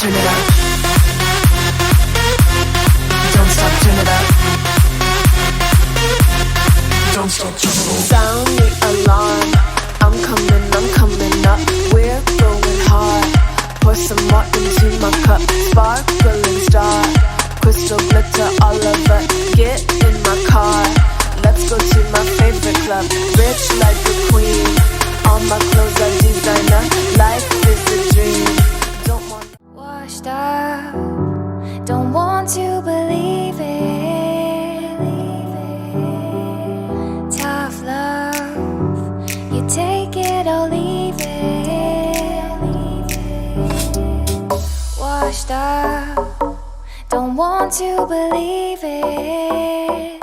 turn it up. Don't stop, turn it up. Don't stop, turn it up. Sound the alarm. I'm coming up. We're going hard. Pour some more into my cup. Sparkling star. Crystal glitter all over. Get in my car. Let's go to my favorite club. Rich like a queen. All my clothes are designer. Life is a dream. Don't want washed up. Don't want to believe it. Tough love. You take it or leave it. Washed up. Don't want to believe it.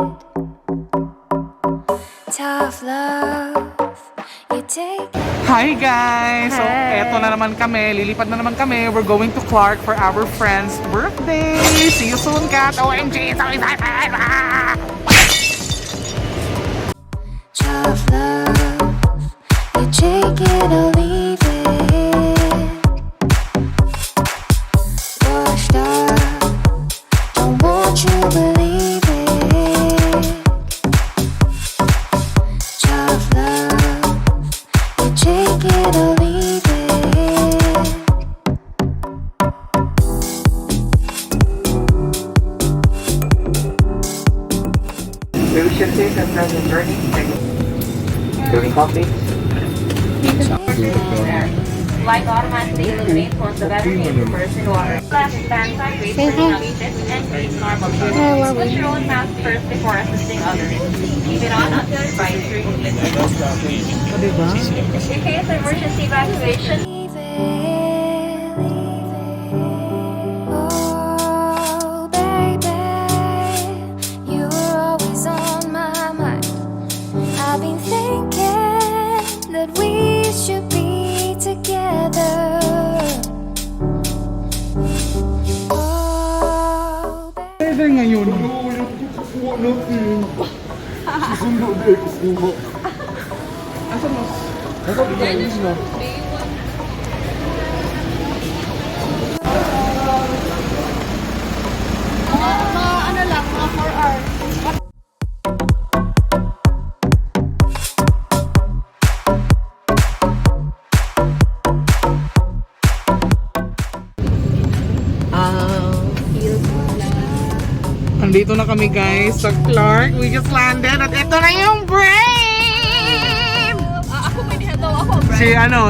Tough love. You take it. Hi guys! So, eto na naman kami. Lilipad na naman kami. We're going to Clark for our friend's birthday. See you soon, Kat! OMG! So excited! Tough love. You take it or leave it. Washed up. Don't want you believe it. Tough love. You take it or leave it. We should take a pleasant journey. During coffee. Light automatically illuminates once the battery is immersed in water. Last stand side, wait for instructions and freeze normally. Put your own mask first before assisting others. Keep it on until advisory. In case of emergency evacuation, Oh, baby, you were always on my mind. I've been thinking that we should be together. Oh, baby. Pwede ngayon. Asan mo? ano lang, mga 4 hours. Andito na kami guys sa Clark. We just landed at ito na yung brain! Ako may dihataw ako, bro.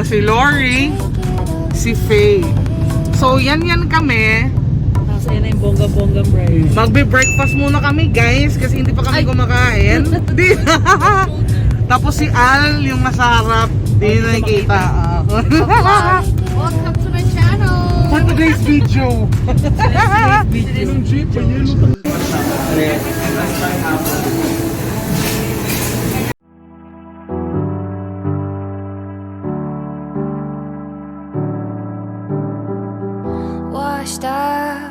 Si Lori, si Faye. So yan kami. Nasa yan na yung bongga-bongga bread. Magbe-breakfast muna kami guys kasi hindi pa kami kumakain. Di. Tapos si Al yung nasa harap. Di na nakikita. Welcome to my channel. For today's video. Washed up,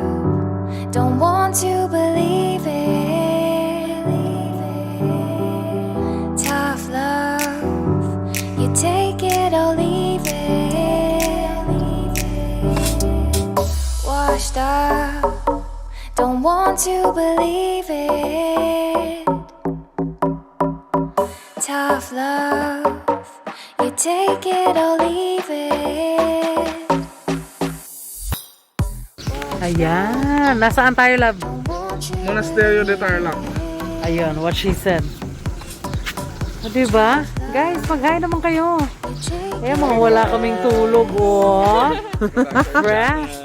don't want to believe it. Tough love, you take it or leave it. Washed up, don't want to believe it. Tough love, you take it or leave it. Ayan. Nasaan tayo, love? Monasterio de Tarlac. Ayun, what she said. O, diba? Guys, mag-hi naman kayo. Eh, mga wala kaming tulog, oh. Fresh.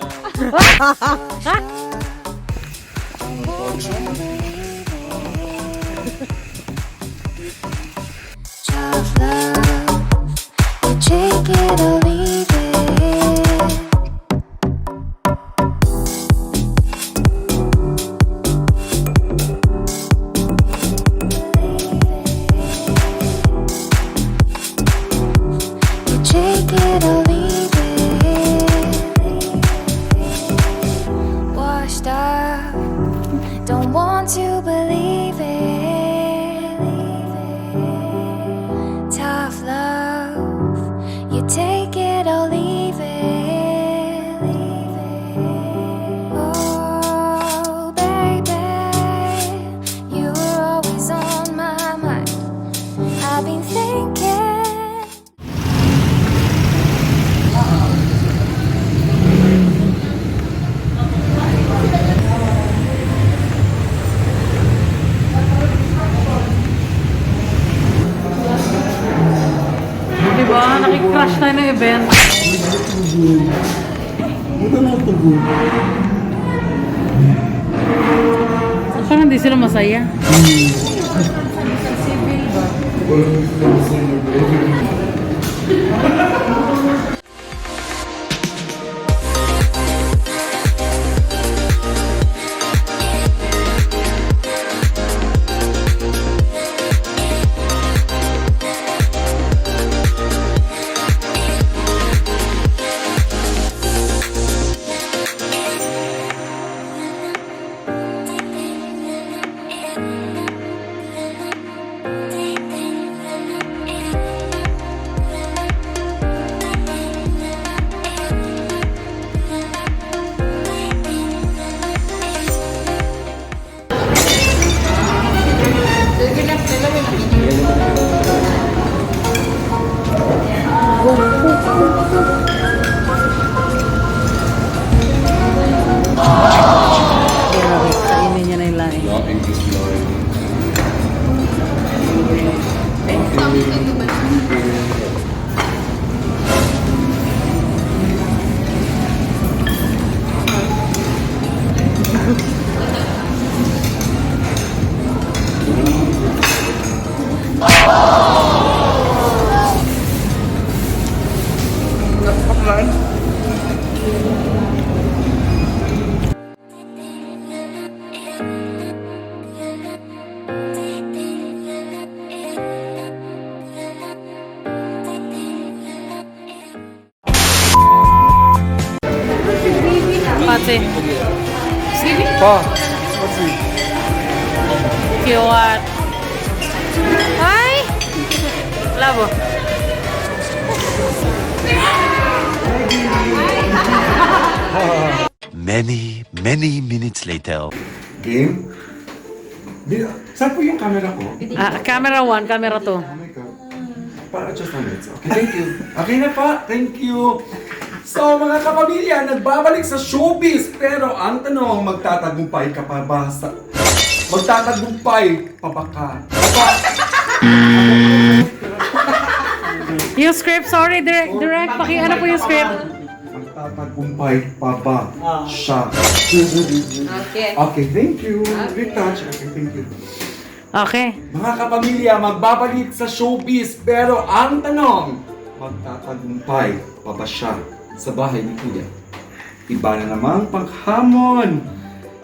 Tough love, you take it or leave it. You take it or leave it. Washed up, don't want to believe it. Tough love, you take it or leave it. Parang hindi sila masaya. Kainin niya na yung lain. Pati. Pa. Kiwat. Ay! Labo. Many minutes later. Game? Saan po yung camera ko? Camera 1, camera 2. Oh my God. Para just a minute. Okay, thank you. Okay na pa, thank you. So mga kapamilya, nagbabalik sa showbiz. Pero ang tanong, magtatagumpay ka pa ba sa... Magtatagumpay pa ba ka? Yung script, sorry, direct. Ano po yung script? Magtatagumpay pa ba siya? Okay, thank you. Good touch. Okay, thank you. Okay. Mga kapamilya, magbabalik sa showbiz. Pero ang tanong, magtatagumpay pa ba siya sa bahay ni Kuya? Iba na namang paghamon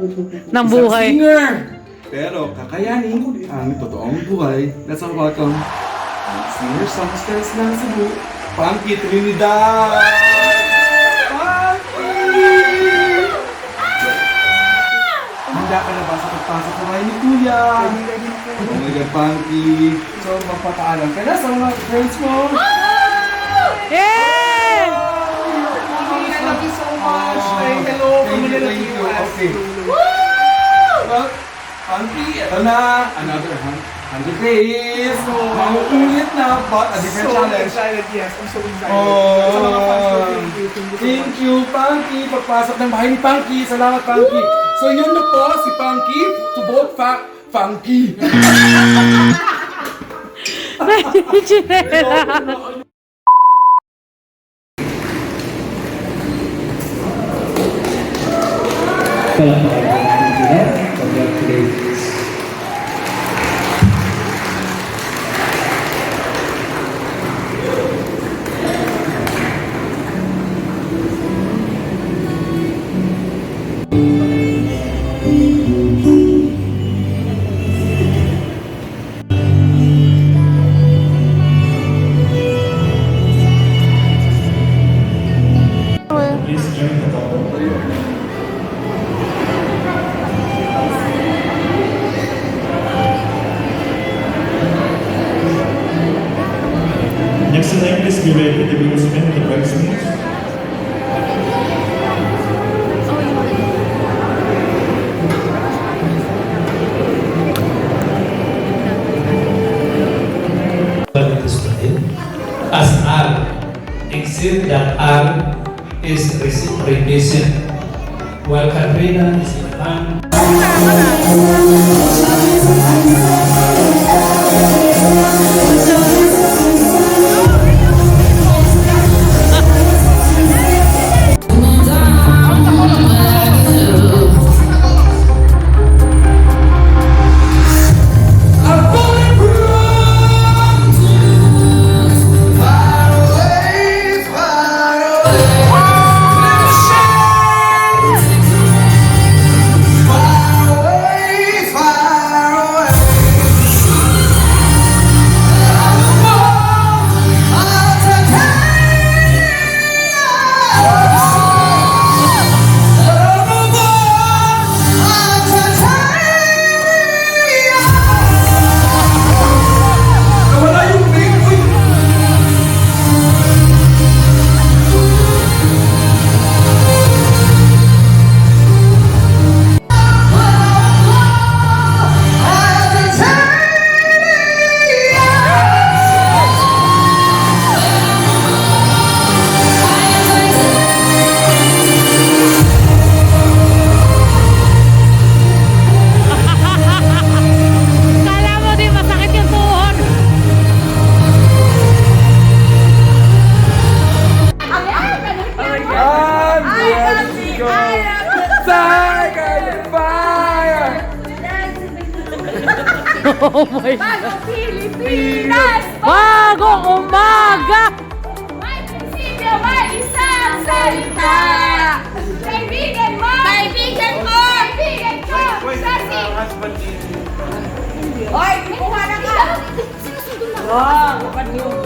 Ng isang buhay. singer. Pero kakayanin ang totoong buhay. Let's all welcome ang singer-songstress ng Cebu, Panky Trinidad! Panky! Handa ka na ba sa pagpasok sa bahay ni Kuya? Talaga, Panky. So, magpapaalam ka na sa mga friends mo. Yeah! I love you so much. Hello from Manila, US. Okay. Well, Panky, ito na. Another 100 days. Mauulit na, but a different So challenge. excited, yes. I'm so excited. Oh, Sa mga fans ko, thank you. Thank you, Panky. Pagpasok ng bahay ni Panky. Salamat, Panky. So, yun na po, si Panky to both Funky. Next in line, please be ready with the groomsmen and the bridesmaids. As R, except that R is revision, while Katrina is in hand. Oh my God. Bagong Pilipinas! Bagong umaga! May prinsipyo, may isang salita! Kaibigan mo! Kaibigan ko! Kaibigan ko! Sasi! Oy, kuha na ka! Wow, kapag yung